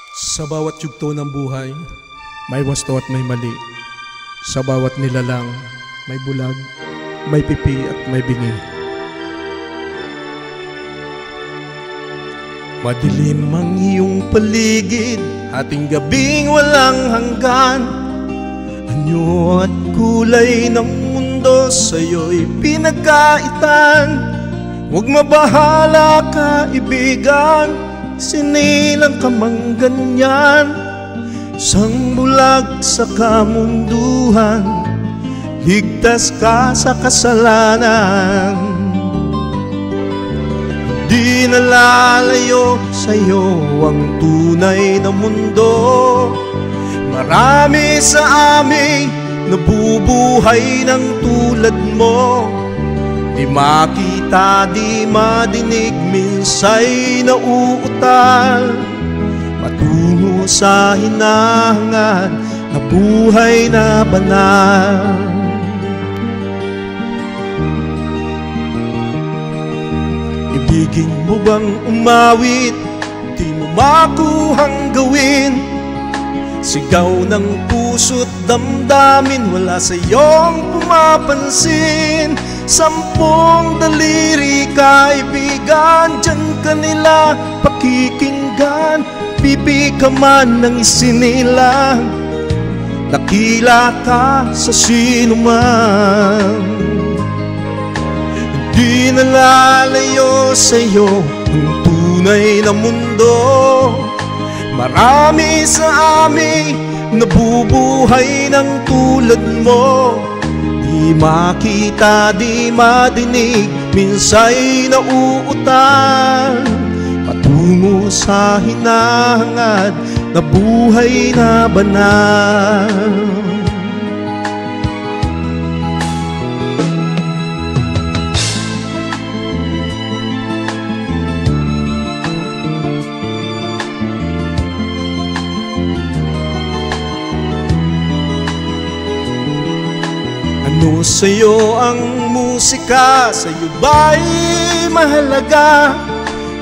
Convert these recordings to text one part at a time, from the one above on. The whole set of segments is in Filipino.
Sa bawat yugto ng buhay, may wasto at may mali. Sa bawat nilalang, may bulag, may pipi at may bingi. Madilim ang iyong paligid, ating gabing walang hanggan. Anyo at kulay ng mundo sa'yo'y pinagkaitan. Huwag mabahala kaibigan, sinilang ka mang ganyan. Sang bulag sa kamunduhan, ligtas ka sa kasalanan. Di nalalayo sa'yo ang tunay na mundo. Marami sa amin nabubuhay ng tulad mo. Di makita, di madinig, minsa'y nauutal patungo sa hinahangad na buhay na banal. Ibigin mo bang umawit, di mo makuhang gawin? Sigaw ng puso't damdamin, wala sa iyong pumapansin. 10 daliri kaibigan, diyan ka nila pakikinggan. Pipi ka man ng isinilang, dakila ka sa sinuman. Di nalalayo sa'yo ang tunay na mundo. Marami sa amin nabubuhay ng tulad mo. Di makita, di madinig, minsa'y nauutal patungo sa hinahangad na buhay na banal. Ano sa'yo ang musika? Sa'yo ba'y mahalaga?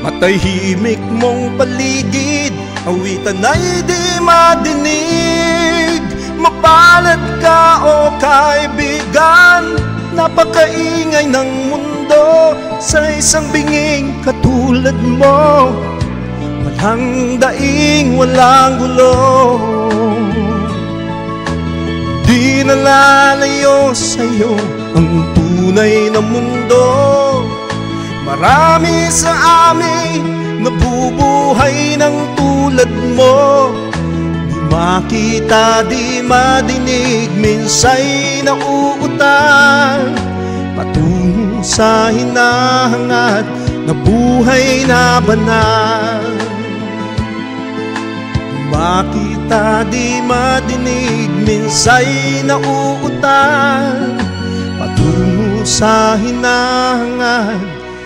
Matahimik mong paligid, awitan ay di madinig. Mapalad ka o kaibigan, napakaingay ng mundo. Sa isang binging katulad mo, walang daing, walang gulo. Di nalalayo sa'yo ang tunay na mundo. Marami sa amin nabubuhay ng tulad mo. Di makita, di madinig, minsa'y nauutal patungo sa hinahangad na buhay na banal. Makita, di madinig, minsa'y nauutal patungo sa hinahangad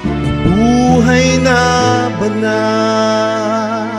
na buhay na banal.